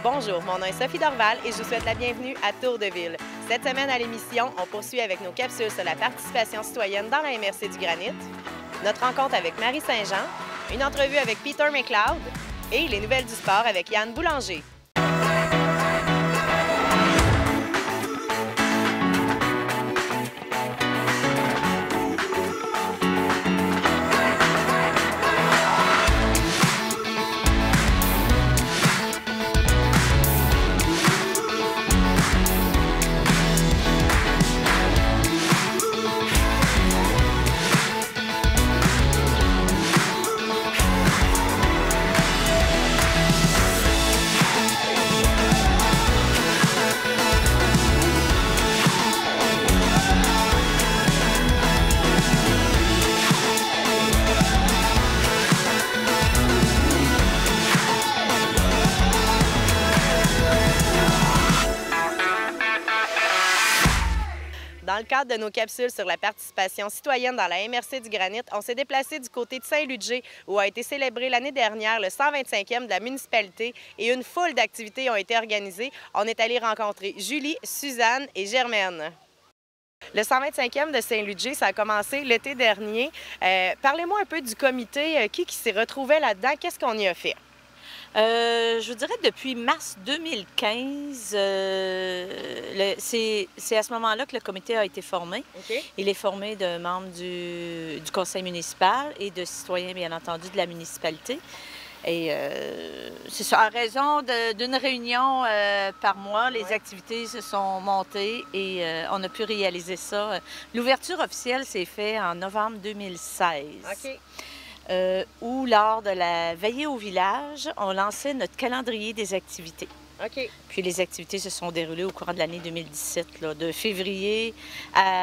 Bonjour, mon nom est Sophie Dorval et je vous souhaite la bienvenue à Tour de Ville. Cette semaine à l'émission, on poursuit avec nos capsules sur la participation citoyenne dans la MRC du Granit, notre rencontre avec Marie Saint-Jean, une entrevue avec Peter McLeod et les nouvelles du sport avec Yann Boulanger. Dans le cadre de nos capsules sur la participation citoyenne dans la MRC du Granit, on s'est déplacé du côté de Saint-Ludger où a été célébré l'année dernière le 125e de la municipalité et une foule d'activités ont été organisées. On est allé rencontrer Julie, Suzanne et Germaine. Le 125e de Saint-Ludger, ça a commencé l'été dernier. Parlez-moi un peu du comité, qui s'est retrouvé là-dedans, qu'est-ce qu'on y a fait? Je vous dirais depuis mars 2015, c'est à ce moment-là que le comité a été formé. Okay. Il est formé de membres du conseil municipal et de citoyens, bien entendu, de la municipalité. Et c'est ça, en raison d'une réunion par mois, les activités se sont montées et on a pu réaliser ça. L'ouverture officielle s'est faite en novembre 2016. OK. Où, lors de la veillée au village, on lançait notre calendrier des activités. OK. Puis les activités se sont déroulées au courant de l'année 2017, là, de février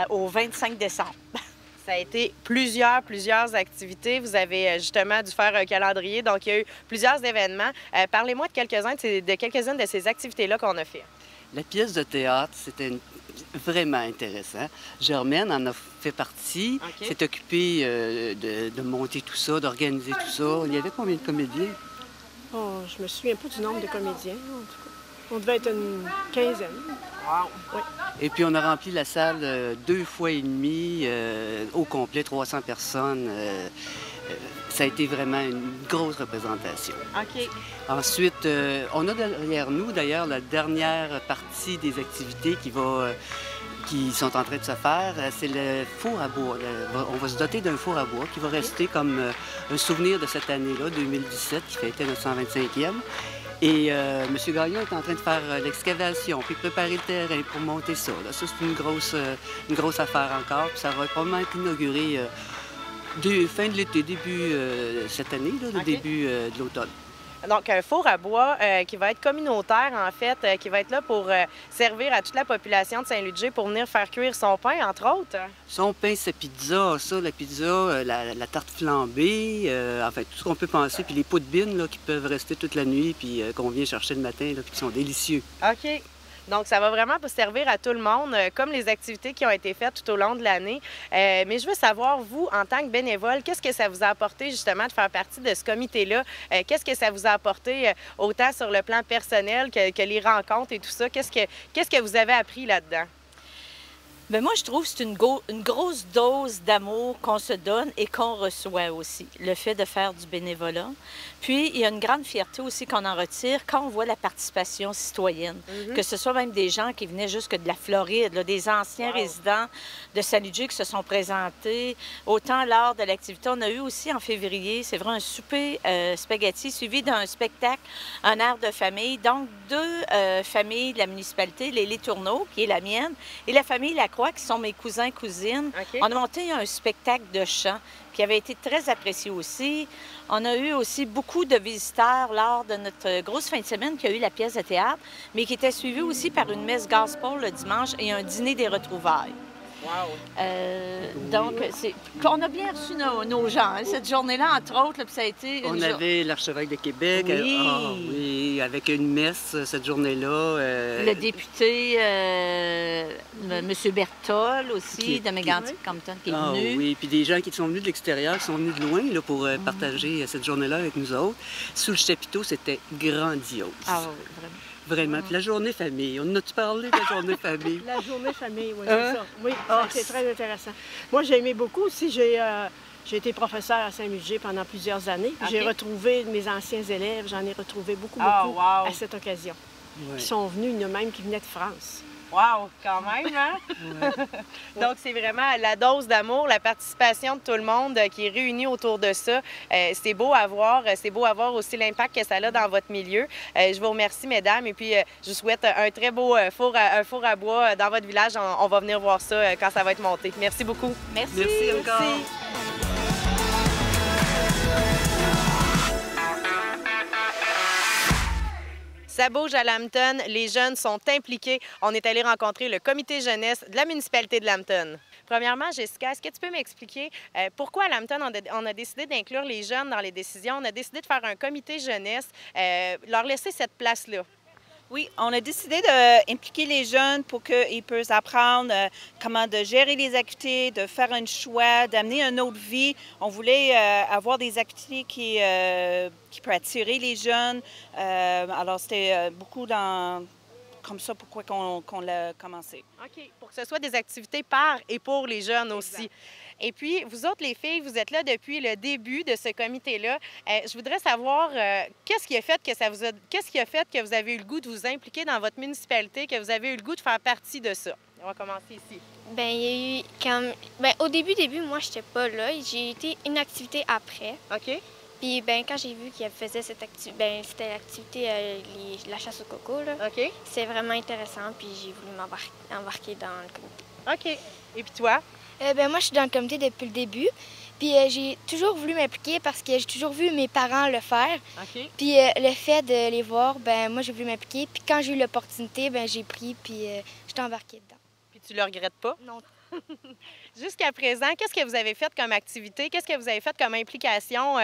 au 25 décembre. Ça a été plusieurs activités. Vous avez justement dû faire un calendrier, donc il y a eu plusieurs événements. Parlez-moi de quelques-unes de ces activités-là qu'on a fait. La pièce de théâtre, c'était vraiment intéressant. Germaine en a fait partie, Okay. s'est occupée de monter tout ça, d'organiser tout ça. Il y avait combien de comédiens? Oh, je me souviens pas du nombre de comédiens, en tout cas. On devait être une quinzaine. Wow! Oui. Et puis on a rempli la salle 2 fois et demi, au complet, 300 personnes. Ça a été vraiment une grosse représentation. OK. Ensuite, on a derrière nous, d'ailleurs, la dernière partie des activités qui sont en train de se faire. C'est le four à bois. On va se doter d'un four à bois qui va rester comme un souvenir de cette année-là, 2017, qui fêtait notre 125e. Et M. Gagnon est en train de faire l'excavation, puis préparer le terrain pour monter ça. Là. Ça, c'est une grosse affaire encore. Puis ça va probablement être inauguré fin de l'été, début cette année, là, le OK. début de l'automne. Donc, un four à bois qui va être communautaire, en fait, qui va être là pour servir à toute la population de Saint-Ludger pour venir faire cuire son pain, entre autres. Son pain, sa pizza, la pizza, la tarte flambée, en fait, tout ce qu'on peut penser, puis les pots de bine là, qui peuvent rester toute la nuit, puis qu'on vient chercher le matin, là, puis qui sont délicieux. OK. Donc, ça va vraiment servir à tout le monde, comme les activités qui ont été faites tout au long de l'année. Mais je veux savoir, vous, en tant que bénévole, qu'est-ce que ça vous a apporté, justement, de faire partie de ce comité-là? Qu'est-ce que ça vous a apporté, autant sur le plan personnel que les rencontres et tout ça? Qu'est-ce que vous avez appris là-dedans? Bien, moi, je trouve que c'est une grosse dose d'amour qu'on se donne et qu'on reçoit aussi, le fait de faire du bénévolat. Puis, il y a une grande fierté aussi qu'on en retire quand on voit la participation citoyenne, que ce soit même des gens qui venaient jusque de la Floride, là, des anciens résidents de Saint-Ludger qui se sont présentés. Autant lors de l'activité, on a eu aussi en février, c'est vrai, un souper spaghetti suivi d'un spectacle, un air de famille. Donc, 2 familles de la municipalité, les Tourneaux, qui est la mienne, et la famille Lacroix, qui sont mes cousins, cousines. OK. On a monté un spectacle de chant qui avait été très apprécié aussi. On a eu aussi beaucoup de visiteurs lors de notre grosse fin de semaine qui a eu la pièce de théâtre, mais qui était suivie aussi par une messe gospel le dimanche et un dîner des retrouvailles. Wow! Donc, on a bien reçu nos gens. Hein, cette journée-là, entre autres, là, puis ça a été... On avait l'archevêque de Québec. Oui. Oui, oui, avec une messe cette journée-là. Le député, M. Berthold aussi, de Mégantic-Compton, qui est venu. Oui, puis des gens qui sont venus de l'extérieur, qui sont venus de loin là, pour partager cette journée-là avec nous autres. Sous le chapiteau, c'était grandiose. Ah oui, vraiment. Vraiment. Puis la journée famille. On en a-tu parlé de la journée famille? La journée famille, oui, c'est ça. Oui, c'est très intéressant. Moi, j'ai aimé beaucoup aussi. J'ai été professeur à Saint-Ludger pendant plusieurs années. Okay. J'ai retrouvé mes anciens élèves. J'en ai retrouvé beaucoup à cette occasion. Ouais. Ils sont venus, il y en a même qui venaient de France. Wow, quand même, hein? Ouais. Donc, c'est vraiment la dose d'amour, la participation de tout le monde qui est réunie autour de ça. C'est beau à voir. C'est beau à voir aussi l'impact que ça a dans votre milieu. Je vous remercie, mesdames, et puis je vous souhaite un très beau four à bois dans votre village. On va venir voir ça quand ça va être monté. Merci beaucoup. Merci. Merci encore. Merci. Ça bouge à Lambton, les jeunes sont impliqués. On est allé rencontrer le comité jeunesse de la municipalité de Lambton. Premièrement, Jessica, est-ce que tu peux m'expliquer pourquoi à Lambton on a décidé d'inclure les jeunes dans les décisions? On a décidé de faire un comité jeunesse, leur laisser cette place-là. Oui, on a décidé d'impliquer les jeunes pour qu'ils puissent apprendre comment de gérer les activités, de faire un choix, d'amener une autre vie. On voulait avoir des activités qui peuvent attirer les jeunes. Alors, c'était beaucoup comme ça pourquoi qu'on l'a commencé. OK. Pour que ce soit des activités par et pour les jeunes aussi. Exact. Et puis, vous autres, les filles, vous êtes là depuis le début de ce comité-là. Je voudrais savoir qu'est-ce qui a fait que vous avez eu le goût de vous impliquer dans votre municipalité, que vous avez eu le goût de faire partie de ça. On va commencer ici. Bien, il y a eu au début, moi, je n'étais pas là. J'ai été une activité après. OK. Puis, quand j'ai vu qu'il faisait cette activité, c'était l'activité, la chasse au coco, là. OK. C'est vraiment intéressant, puis j'ai voulu m'embarquer dans le comité. OK. Et puis toi? Moi, je suis dans le comité depuis le début. Puis j'ai toujours voulu m'impliquer parce que j'ai toujours vu mes parents le faire. OK. Puis le fait de les voir, moi, j'ai voulu m'impliquer. Puis quand j'ai eu l'opportunité, j'ai pris, puis j'étais embarquée dedans. Puis tu le regrettes pas? Non. Jusqu'à présent, qu'est-ce que vous avez fait comme activité? Qu'est-ce que vous avez fait comme implication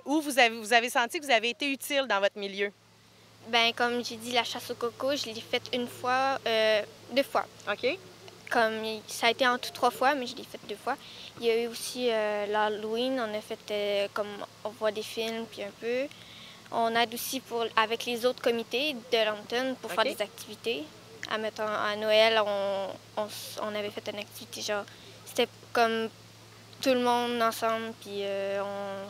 où vous avez senti que vous avez été utile dans votre milieu? Comme j'ai dit, la chasse au coco, je l'ai faite une fois, 2 fois. OK. Comme ça a été en tout 3 fois, mais je l'ai faite 2 fois. Il y a eu aussi l'Halloween, on a fait comme on voit des films, puis un peu. On aide aussi avec les autres comités de Lambton pour faire des activités. Admettons, à Noël, on avait fait une activité, genre, c'était comme tout le monde ensemble, puis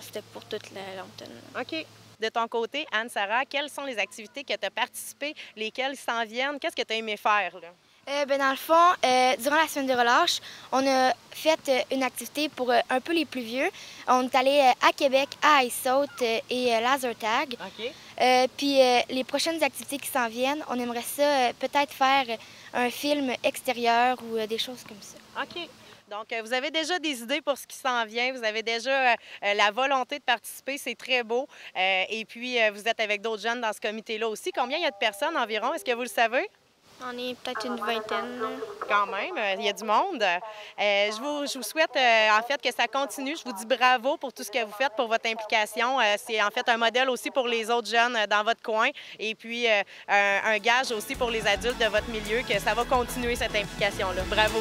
c'était pour toute la Lambton. OK. De ton côté, Anne-Sara, quelles sont les activités que tu as participé, lesquelles s'en viennent? Qu'est-ce que tu as aimé faire, là? Dans le fond, durant la semaine de relâche, on a fait une activité pour un peu les plus vieux. On est allé à Québec, à Ice-Saute et laser tag. OK. Puis les prochaines activités qui s'en viennent, on aimerait ça peut-être faire un film extérieur ou des choses comme ça. OK. Donc, vous avez déjà des idées pour ce qui s'en vient. Vous avez déjà la volonté de participer. C'est très beau. Et puis, vous êtes avec d'autres jeunes dans ce comité-là aussi. Combien il y a de personnes environ? Est-ce que vous le savez? On est peut-être une vingtaine. Quand même, il y a du monde. Je vous souhaite en fait que ça continue. Je vous dis bravo pour tout ce que vous faites, pour votre implication. C'est en fait un modèle aussi pour les autres jeunes dans votre coin et puis un gage aussi pour les adultes de votre milieu que ça va continuer cette implication-là. Bravo!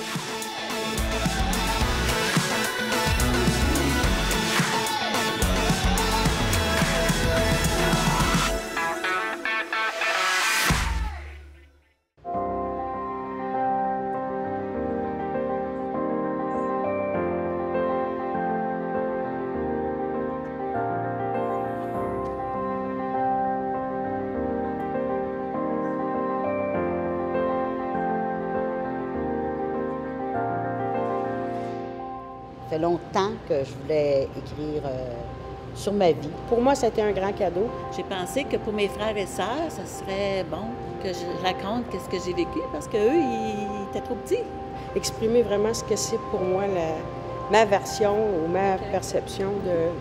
Ça fait longtemps que je voulais écrire sur ma vie. Pour moi, c'était un grand cadeau. J'ai pensé que pour mes frères et sœurs, ça serait bon que je raconte ce que j'ai vécu parce qu'eux, ils étaient trop petits. Exprimer vraiment ce que c'est pour moi ma version ou ma perception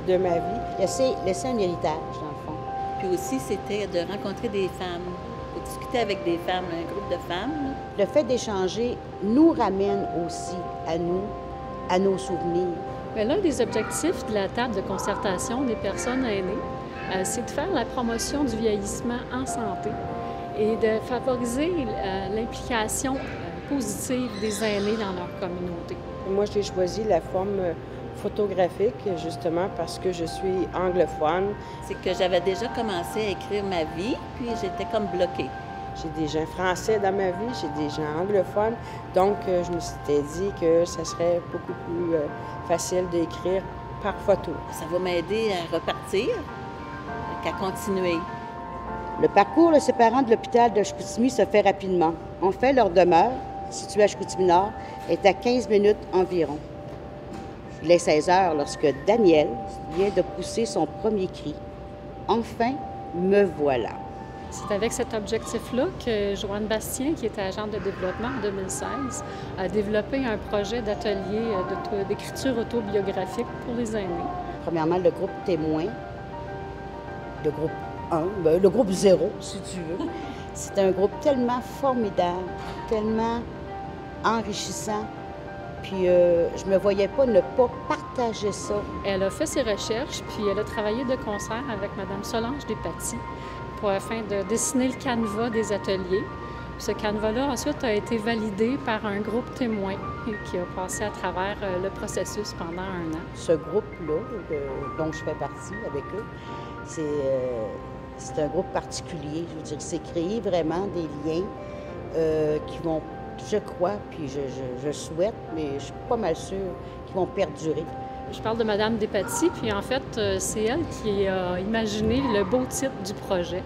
de ma vie. Laisser un héritage, dans le fond. Puis aussi, c'était de rencontrer des femmes, de discuter avec des femmes, un groupe de femmes. Le fait d'échanger nous ramène aussi à nous, à nos souvenirs. L'un des objectifs de la table de concertation des personnes aînées, c'est de faire la promotion du vieillissement en santé et de favoriser l'implication positive des aînés dans leur communauté. Moi, j'ai choisi la forme photographique, justement, parce que je suis anglophone. C'est que j'avais déjà commencé à écrire ma vie, puis j'étais comme bloquée. J'ai des gens français dans ma vie, j'ai des gens anglophones, donc je me suis dit que ça serait beaucoup plus facile d'écrire par photo. Ça va m'aider à repartir, qu'à continuer. Le parcours le séparant de l'hôpital de Chicoutimi se fait rapidement. En fait, leur demeure, située à Chicoutimi-Nord, est à 15 minutes environ. Il est 16 heures lorsque Daniel vient de pousser son premier cri. « Enfin, me voilà ». C'est avec cet objectif-là que Joanne Bastien, qui était agente de développement en 2016, a développé un projet d'atelier d'écriture autobiographique pour les aînés. Premièrement, le groupe témoin, le groupe 1, le groupe 0, si tu veux. C'est un groupe tellement formidable, tellement enrichissant. Puis je me voyais pas ne pas partager ça. Elle a fait ses recherches, puis elle a travaillé de concert avec Mme Solange Despatie afin de dessiner le canevas des ateliers. Puis ce canevas-là, ensuite, a été validé par un groupe témoin qui a passé à travers le processus pendant 1 an. Ce groupe-là, dont je fais partie avec eux, c'est un groupe particulier. Je veux dire, c'est créer vraiment des liens qui vont, je crois, puis je souhaite, mais je suis pas mal sûre qu'ils vont perdurer. Je parle de Mme Despatie, puis en fait, c'est elle qui a imaginé le beau titre du projet,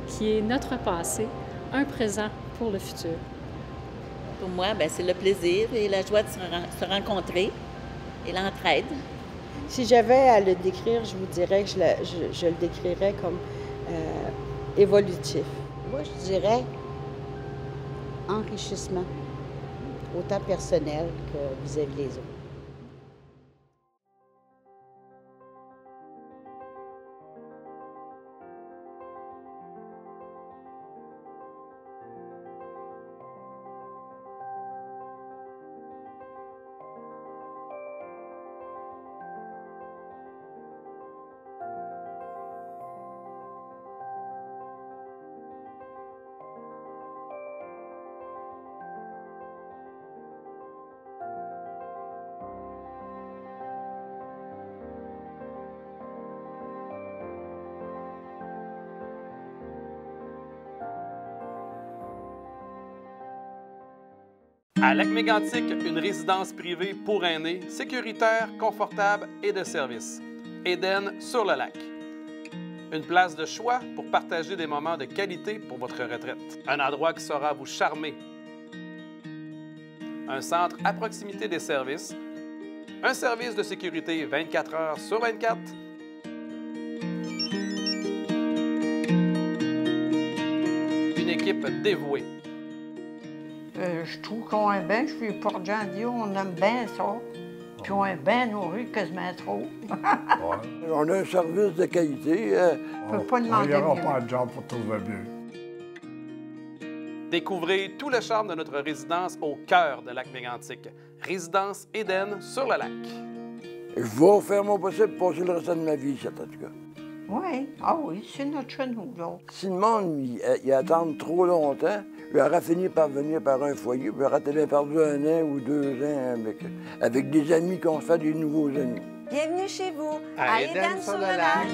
qui est « Notre passé, un présent pour le futur ». Pour moi, c'est le plaisir et la joie de se rencontrer et l'entraide. Si j'avais à le décrire, je vous dirais que je le décrirais comme évolutif. Moi, je dirais enrichissement, autant personnel que vis-à-vis des autres. À Lac-Mégantic, une résidence privée pour aînés, sécuritaire, confortable et de service. Éden sur le lac. Une place de choix pour partager des moments de qualité pour votre retraite. Un endroit qui saura vous charmer. Un centre à proximité des services. Un service de sécurité 24 heures sur 24. Une équipe dévouée. Je trouve qu'on est bien, je suis Port-Jean-Dio, on aime bien ça. Puis on est bien nourri, quasiment trop. Ouais. On a un service de qualité. On ne peut pas demander mieux. On n'ira pas à job pour trouver mieux. Découvrez tout le charme de notre résidence au cœur de Lac-Mégantic. Résidence Éden sur le lac. Je vais faire mon possible pour passer le restant de ma vie ici, en tout cas. Oui, ah oui, c'est notre chez nous, là. Si le monde il attend trop longtemps, il aura fini par venir par un foyer, puis il aura peut-être perdu 1 an ou 2 ans avec des amis qu'on se fait des nouveaux amis. Bienvenue chez vous, à Éden sur le lac.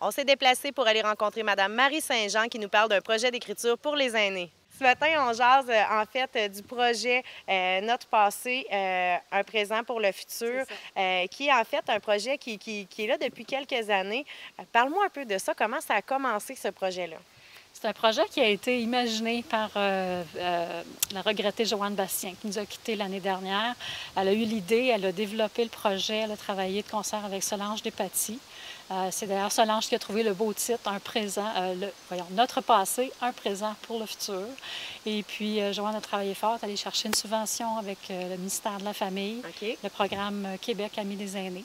On s'est déplacé pour aller rencontrer Mme Marie Saint-Jean qui nous parle d'un projet d'écriture pour les aînés. Ce matin, on jase en fait du projet Notre passé, un présent pour le futur, qui est en fait un projet qui est là depuis quelques années. Parle-moi un peu de ça. Comment ça a commencé, ce projet-là? C'est un projet qui a été imaginé par la regrettée Joanne Bastien, qui nous a quittés l'année dernière. Elle a eu l'idée, elle a développé le projet, elle a travaillé de concert avec Solange Despatie. C'est d'ailleurs Solange qui a trouvé le beau titre, un présent, Notre passé, un présent pour le futur. Et puis, Joanne a travaillé fort, elle est allée chercher une subvention avec le ministère de la Famille, le programme Québec Amis des aînés.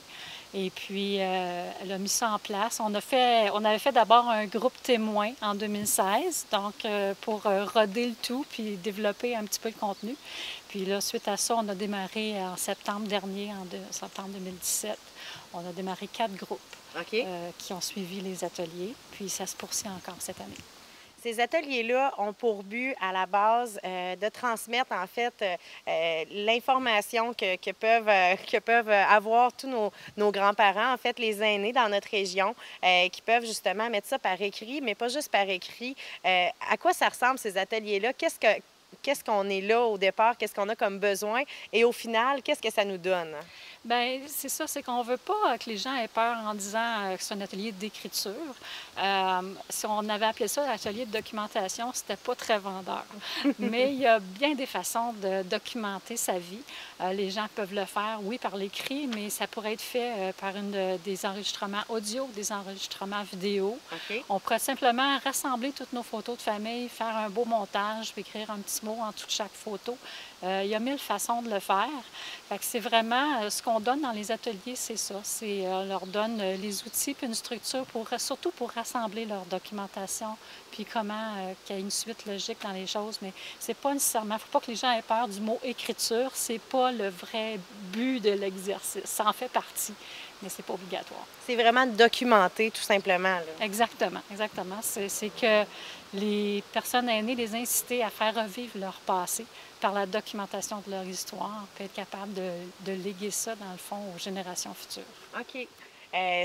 Et puis, elle a mis ça en place. On avait fait d'abord un groupe témoin en 2016, donc pour roder le tout puis développer un petit peu le contenu. Puis là, suite à ça, on a démarré en septembre dernier, septembre 2017. On a démarré 4 groupes qui ont suivi les ateliers, puis ça se poursuit encore cette année. Ces ateliers-là ont pour but, à la base, de transmettre, en fait, l'information que peuvent avoir tous nos grands-parents, en fait, les aînés dans notre région, qui peuvent justement mettre ça par écrit, mais pas juste par écrit. À quoi ça ressemble, ces ateliers-là? Qu'est-ce qu'on est là au départ? Qu'est-ce qu'on a comme besoin? Et au final, qu'est-ce que ça nous donne? Bien, c'est ça, c'est qu'on ne veut pas que les gens aient peur en disant que c'est un atelier d'écriture. Si on avait appelé ça l'atelier de documentation, c'était pas très vendeur. Mais il y a bien des façons de documenter sa vie. Les gens peuvent le faire, oui, par l'écrit, mais ça pourrait être fait par des enregistrements audio, des enregistrements vidéo. On pourrait simplement rassembler toutes nos photos de famille, faire un beau montage, puis écrire un petit mot en dessous de chaque photo. Il y a 1000 façons de le faire. Fait que c'est vraiment ce qu'on donne dans les ateliers, c'est ça. On leur donne les outils puis une structure surtout pour rassembler leur documentation, puis comment qu'il y ait une suite logique dans les choses. Mais c'est pas nécessairement, il ne faut pas que les gens aient peur du mot écriture. C'est pas le vrai but de l'exercice. Ça en fait partie, mais c'est pas obligatoire. C'est vraiment de documenter, tout simplement, là. Exactement, exactement. C'est que les personnes aînées, les inciter à faire revivre leur passé par la documentation de leur histoire, puis être capable de léguer ça, dans le fond, aux générations futures. OK.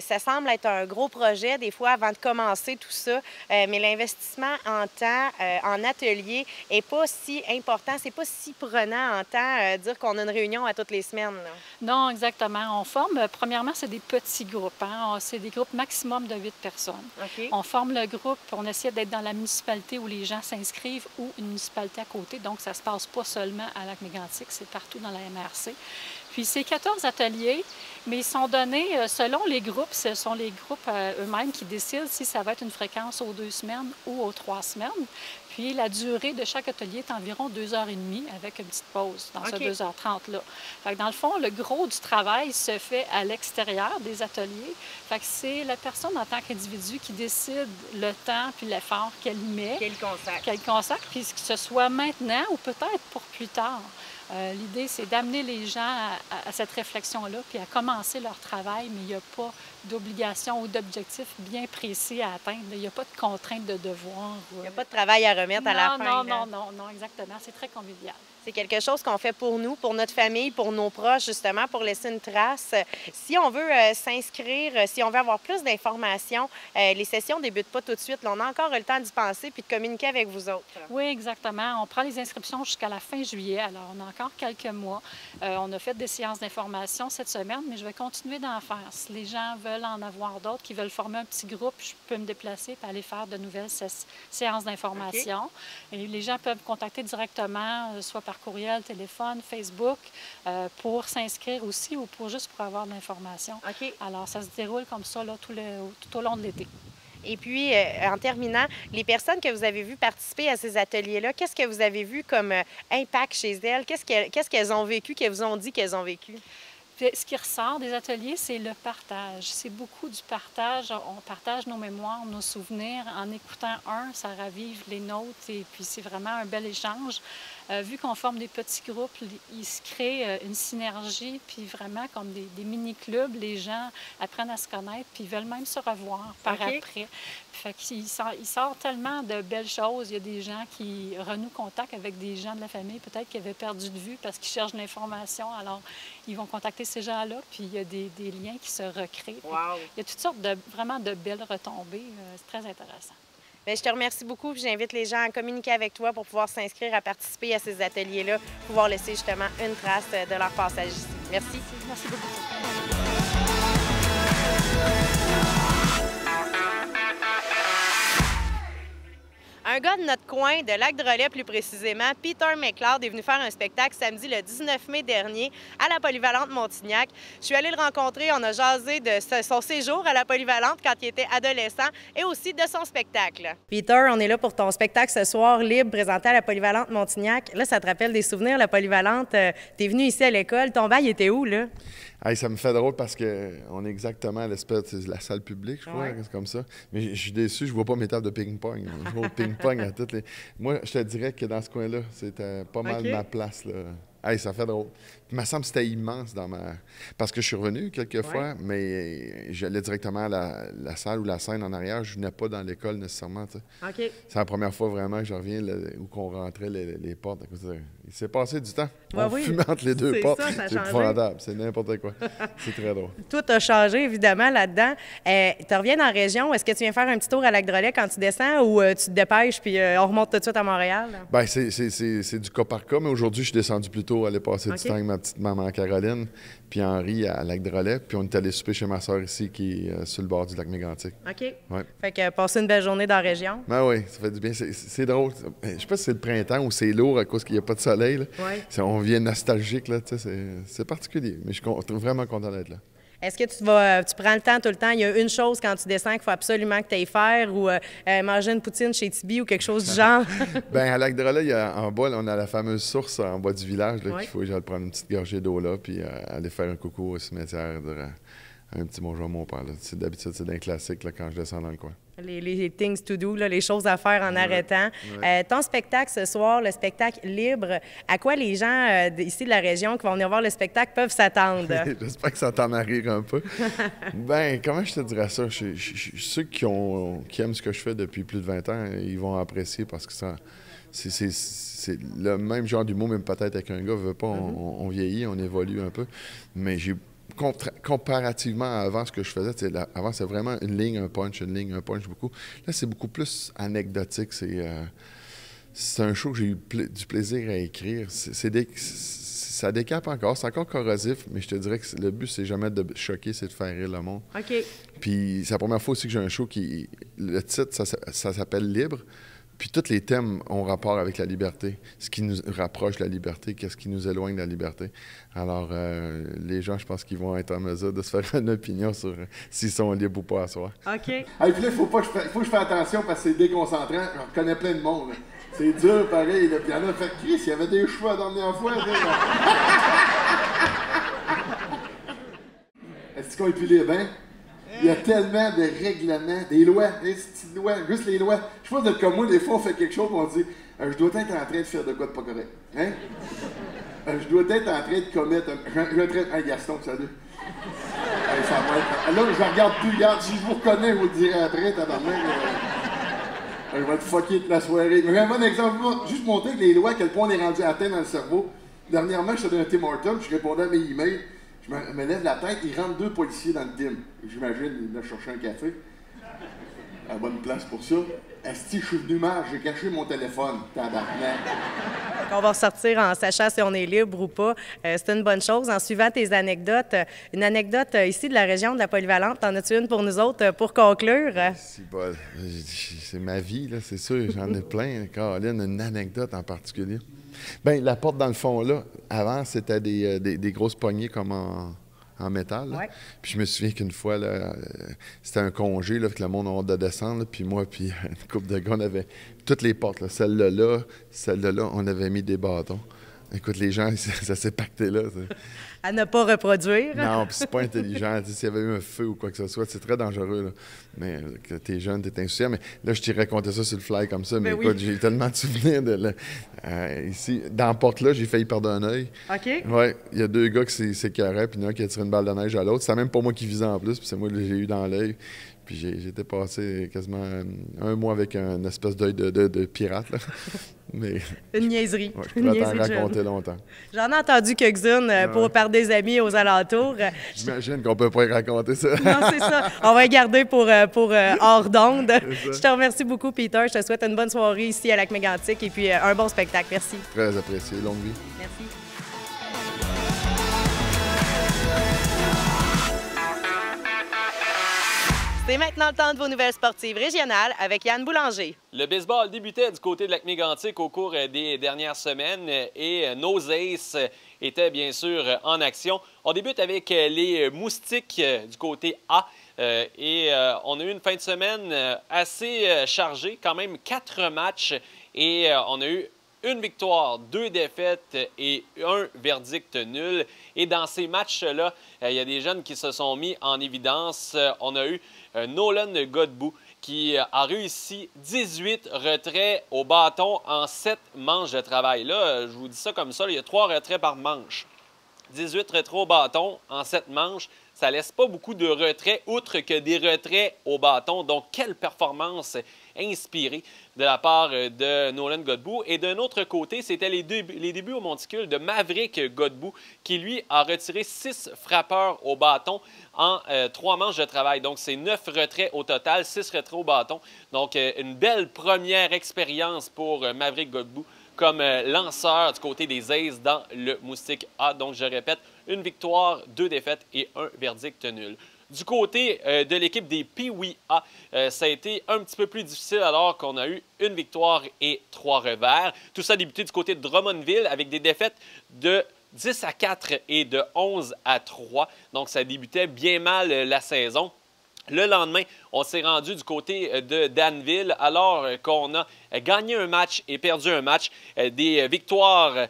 Ça semble être un gros projet, des fois, avant de commencer tout ça, mais l'investissement en temps, en atelier, n'est pas si important, c'est pas si prenant en temps, dire qu'on a une réunion à toutes les semaines, là. Non, exactement. On forme, premièrement, c'est des petits groupes, hein? C'est des groupes maximum de 8 personnes. On forme le groupe, on essaie d'être dans la municipalité où les gens s'inscrivent ou une municipalité à côté, donc ça se passe pas seulement à Lac-Mégantic, c'est partout dans la MRC. Puis c'est 14 ateliers, mais ils sont donnés selon les groupes. Ce sont les groupes eux-mêmes qui décident si ça va être une fréquence aux 2 semaines ou aux 3 semaines. Puis la durée de chaque atelier est environ 2h30 avec une petite pause dans ce 2h30-là. Fait que dans le fond, le gros du travail se fait à l'extérieur des ateliers. Fait que c'est la personne en tant qu'individu qui décide le temps puis l'effort qu'elle y met. Qu'elle consacre, puis que ce soit maintenant ou peut-être pour plus tard. L'idée, c'est d'amener les gens à cette réflexion-là, puis à commencer leur travail, mais il n'y a pas d'obligation ou d'objectif bien précis à atteindre. Il n'y a pas de contrainte de devoir. Il n'y a pas de travail à remettre à la fin. Non, exactement. C'est très convivial. C'est quelque chose qu'on fait pour nous, pour notre famille, pour nos proches, justement, pour laisser une trace. Si on veut s'inscrire, si on veut avoir plus d'informations, les sessions ne débutent pas tout de suite. Là, on a encore le temps d'y penser puis de communiquer avec vous autres. Oui, exactement. On prend les inscriptions jusqu'à la fin juillet. Alors, on a encore quelques mois. On a fait des séances d'information cette semaine, mais je vais continuer d'en faire. Si les gens veulent en avoir d'autres, qui veulent former un petit groupe, je peux me déplacer et aller faire de nouvelles séances d'information. Et les gens peuvent me contacter directement, soit par courriel, téléphone, Facebook, pour s'inscrire aussi ou juste pour avoir de l'information. Alors, ça se déroule comme ça là, tout au long de l'été. Et puis, en terminant, les personnes que vous avez vues participer à ces ateliers-là, qu'est-ce que vous avez vu comme impact chez elles? Qu'est-ce qu'elles ont vécu, qu'elles vous ont dit qu'elles ont vécu? Ce qui ressort des ateliers, c'est le partage. C'est beaucoup du partage. On partage nos mémoires, nos souvenirs. En écoutant ça ravive les nôtres et puis c'est vraiment un bel échange. Vu qu'on forme des petits groupes, il se crée une synergie, puis vraiment comme des mini-clubs, les gens apprennent à se connaître, puis ils veulent même se revoir par après. Fait qu'il sort tellement de belles choses. Il y a des gens qui renouent contact avec des gens de la famille, peut-être qui avaient perdu de vue parce qu'ils cherchent de l'information. Alors, ils vont contacter ces gens-là, puis il y a des liens qui se recréent. Il y a toutes sortes vraiment de belles retombées. C'est très intéressant. Bien, je te remercie beaucoup. J'invite les gens à communiquer avec toi pour pouvoir s'inscrire à participer à ces ateliers-là, pouvoir laisser justement une trace de leur passage ici. Merci. Merci beaucoup. Un gars de notre coin, de Lac-Drolet plus précisément, Peter McLeod, est venu faire un spectacle samedi le 19 mai dernier à la Polyvalente Montignac. Je suis allée le rencontrer, on a jasé de son séjour à la Polyvalente quand il était adolescent et aussi de son spectacle. Peter, on est là pour ton spectacle ce soir, Libre, présenté à la Polyvalente Montignac. Là, ça te rappelle des souvenirs, la Polyvalente. T'es venu ici à l'école, ton bail était où, là? Hey, ça me fait drôle parce qu'on est exactement à l'espèce de la salle publique, je crois, c'est comme ça. Mais je suis déçu, je vois pas mes tables de ping-pong. Je vois le ping-pong à toutes les... Moi, je te dirais que dans ce coin-là, c'était pas mal ma place, là. Hey, ça fait drôle. Il me semble que c'était immense dans ma... Parce que je suis revenu quelques fois, mais j'allais directement à la salle ou la scène en arrière. Je venais pas dans l'école nécessairement, tu sais. C'est la première fois vraiment que je reviens où qu'on rentrait les portes. Il s'est passé du temps. On fumait entre les deux portes. C'est épouvantable. C'est n'importe quoi. C'est très drôle. Tout a changé, évidemment, là-dedans. Tu reviens dans la région. Est-ce que tu viens faire un petit tour à Lac-Drolet quand tu descends ou tu te dépêches puis on remonte tout de suite à Montréal? Bien, c'est du cas par cas, mais aujourd'hui, je suis descendu plus tôt, aller passer du temps avec ma petite maman Caroline, puis Henri à Lac-Drolet, puis on est allé souper chez ma soeur ici, qui est sur le bord du lac Mégantic. OK. Ouais. Fait que passer une belle journée dans la région. Ben oui, ça fait du bien. C'est drôle. Je sais pas si c'est le printemps ou c'est lourd à cause qu'il n'y a pas de soleil. Là. On vient nostalgique, là, c'est particulier, mais je suis vraiment content d'être là. Est-ce que tu prends le temps tout le temps? Il y a une chose quand tu descends qu'il faut absolument que tu ailles faire ou manger une poutine chez Tibi ou quelque chose du genre? Bien, à Lac-Drolet, en bas, là, on a la fameuse source en bas du village qu'il faut que prendre une petite gorgée d'eau là puis aller faire un coucou au cimetière, un petit bonjour à mon père. D'habitude, c'est d'un classique là, quand je descends dans le coin. Les things to do, là, les choses à faire en arrêtant. Ton spectacle ce soir, le spectacle Libre, à quoi les gens ici de la région qui vont venir voir le spectacle peuvent s'attendre? J'espère que ça t'en arrive un peu. Ben, comment je te dirais ça? Ceux qui aiment ce que je fais depuis plus de 20 ans, ils vont apprécier parce que c'est le même genre d'humour, même peut-être avec un gars, veut pas, on vieillit, on évolue un peu. Mais comparativement à avant, ce que je faisais, avant, c'était vraiment une ligne, un punch beaucoup. Là, c'est beaucoup plus anecdotique. C'est un show que j'ai eu du plaisir à écrire. Ça décape encore. C'est encore corrosif, mais je te dirais que le but, c'est jamais de choquer, c'est de faire rire le monde. OK. Puis c'est la première fois aussi que j'ai un show qui... Le titre, ça s'appelle Libre. Puis tous les thèmes ont rapport avec la liberté. Ce qui nous rapproche de la liberté, qu'est-ce qui nous éloigne de la liberté. Alors, les gens, je pense qu'ils vont être en mesure de se faire une opinion sur s'ils sont libres ou pas à soir. OK. Puis là, il faut que je fasse attention parce que c'est déconcentrant. Je reconnais plein de monde. Là. C'est dur, pareil. Là. Puis il y en a fait Chris, il y avait des cheveux la dernière fois. Est-ce qu'on est plus libre, hein? Il y a tellement de règlements, des lois, des petites lois, juste les lois. Je pense que comme moi, des fois, on fait quelque chose et on dit je dois être en train de faire de quoi de pas correct. Hein? Je dois être en train de commettre un Gaston, salut. Ça va être... Là, je regarde plus, regarde. Si je vous reconnais, je vous le dirai après, tabarnak. Je vais te fucker toute la soirée. Mais un bon exemple, juste montrer que les lois, à quel point on est rendu atteint dans le cerveau. Dernièrement, je suis dans un Tim Hortons, je répondais à mes emails. Je me lève la tête, il rentre 2 policiers dans le team. J'imagine, il va chercher un café. À la bonne place pour ça. Asti, je suis venu mal, j'ai caché mon téléphone. Tabarnak. On va ressortir en sachant si on est libre ou pas. C'est une bonne chose. En suivant tes anecdotes, une anecdote ici de la région de la Polyvalente, t'en as-tu une pour nous autres pour conclure? C'est ma vie, là, c'est sûr. J'en ai plein. Caroline, une anecdote en particulier. Bien, la porte dans le fond, là, avant, c'était des grosses poignées comme en métal. Ouais. Puis je me souviens qu'une fois, c'était un congé, là, que le monde a hâte de descendre. Là, puis moi, puis une couple de gars, on avait toutes les portes. Là, celle-là, on avait mis des bâtons. Écoute, les gens, ça s'est pacté là. À ne pas reproduire. Non, puis c'est pas intelligent. S'il y avait eu un feu ou quoi que ce soit, c'est très dangereux. Là. Mais que t'es jeune, t'es insouciant. Mais là, je t'ai raconté ça sur le fly comme ça. Mais écoute, j'ai tellement de souvenirs de ici. Dans la porte-là, j'ai failli perdre un œil. OK. Oui, il y a 2 gars qui s'écœuraient, puis il y en a un qui a tiré une balle de neige à l'autre. C'est même pas moi qui visais en plus, puis c'est moi que j'ai eu dans l'œil. Puis j'étais passé quasiment un mois avec une espèce d'œil de pirate. Là. Mais Une niaiserie. ouais, je pourrais t'en raconter longtemps. J'en ai entendu quelques-unes par des amis aux alentours. J'imagine qu'on peut pas y raconter ça. Non, c'est ça. On va y garder pour hors d'onde. Je te remercie beaucoup, Peter. Je te souhaite une bonne soirée ici à Lac-Mégantic et puis un bon spectacle. Merci. Très apprécié. Longue vie. Merci. C'est maintenant le temps de vos nouvelles sportives régionales avec Yann Boulanger. Le baseball débutait du côté de Lac-Mégantic au cours des dernières semaines et nos Aces étaient bien sûr en action. On débute avec les Moustiques du côté A et on a eu une fin de semaine assez chargée, quand même 4 matchs et on a eu une victoire, 2 défaites et un verdict nul. Et dans ces matchs-là, il y a des jeunes qui se sont mis en évidence. On a eu Nolan Godbout qui a réussi 18 retraits au bâton en 7 manches de travail. Là, je vous dis ça comme ça, il y a 3 retraits par manche. 18 retraits au bâton en 7 manches, ça ne laisse pas beaucoup de retraits, outre que des retraits au bâton. Donc, quelle performance inspirée de la part de Nolan Godbout. Et d'un autre côté, c'était les débuts au monticule de Maverick Godbout, qui lui a retiré 6 frappeurs au bâton en 3 manches de travail. Donc, c'est 9 retraits au total, 6 retraits au bâton. Donc, une belle première expérience pour Maverick Godbout comme lanceur du côté des Aces dans le Moustique A. Donc, je répète, une victoire, 2 défaites et un verdict nul. Du côté de l'équipe des Pee-Wee A, ça a été un petit peu plus difficile alors qu'on a eu une victoire et 3 revers. Tout ça a débuté du côté de Drummondville avec des défaites de 10-4 et de 11-3. Donc, ça débutait bien mal la saison. Le lendemain, on s'est rendu du côté de Danville alors qu'on a gagné un match et perdu un match. Une victoire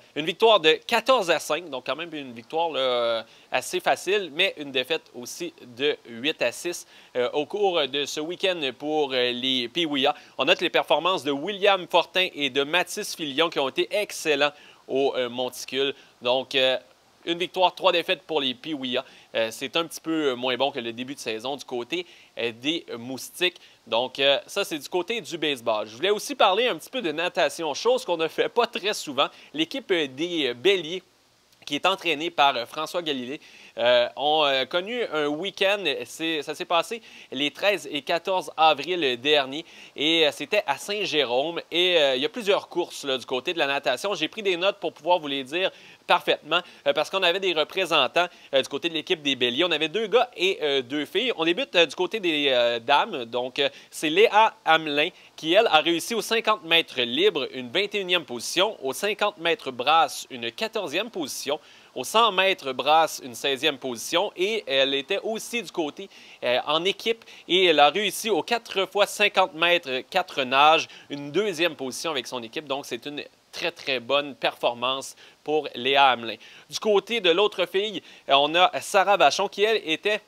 de 14-5, donc quand même une victoire là, assez facile, mais une défaite aussi de 8-6 au cours de ce week-end pour les Pee-Wee A. On note les performances de William Fortin et de Mathis Filion qui ont été excellents au monticule. Donc, une victoire, 3 défaites pour les Pee-Wee A. C'est un petit peu moins bon que le début de saison du côté des Moustiques. Donc, ça, c'est du côté du baseball. Je voulais aussi parler un petit peu de natation, chose qu'on ne fait pas très souvent. L'équipe des Béliers, qui est entraînée par François Galilée, ont connu un week-end. Ça s'est passé les 13 et 14 avril dernier et c'était à Saint-Jérôme. Et il y a plusieurs courses là, du côté de la natation. J'ai pris des notes pour pouvoir vous les dire parfaitement parce qu'on avait des représentants du côté de l'équipe des Béliers. On avait 2 gars et 2 filles. On débute du côté des dames. Donc, c'est Léa Hamelin qui, elle, a réussi aux 50 mètres libres une 21e position, aux 50 mètres brasse une 14e position, aux 100 mètres brasse une 16e position et elle était aussi du côté en équipe et elle a réussi aux 4 x 50 mètres 4 nages une 2e position avec son équipe. Donc, c'est une très, très bonne performance pour Léa Hamelin. Du côté de l'autre fille, on a Sarah Vachon qui, elle, était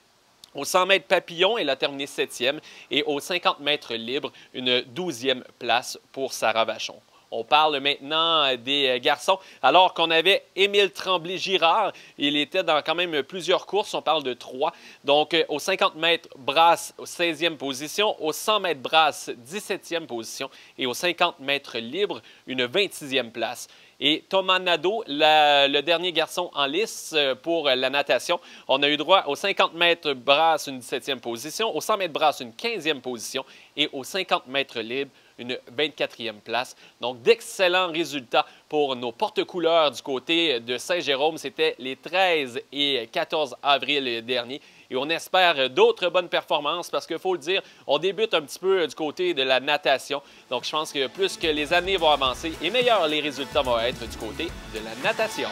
aux 100 mètres papillon, elle a terminé 7e et aux 50 mètres libres, une 12e place pour Sarah Vachon. On parle maintenant des garçons, alors qu'on avait Émile Tremblay-Girard. Il était dans quand même plusieurs courses, on parle de 3. Donc, aux 50 mètres brasse, 16e position, aux 100 mètres brasse, 17e position et aux 50 mètres libres, une 26e place. Et Thomas Nadeau, le dernier garçon en lice pour la natation, on a eu droit aux 50 mètres brasse, une 17e position, aux 100 mètres brasse, une 15e position et aux 50 mètres libres, une 24e place. Donc, d'excellents résultats pour nos porte-couleurs du côté de Saint-Jérôme. C'était les 13 et 14 avril dernier. Et on espère d'autres bonnes performances parce qu'il faut le dire, on débute un petit peu du côté de la natation. Donc, je pense que plus que les années vont avancer et meilleurs les résultats vont être du côté de la natation.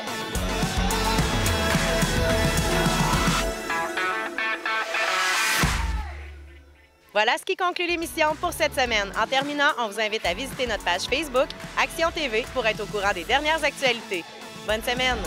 Voilà ce qui conclut l'émission pour cette semaine. En terminant, on vous invite à visiter notre page Facebook Action TV pour être au courant des dernières actualités. Bonne semaine!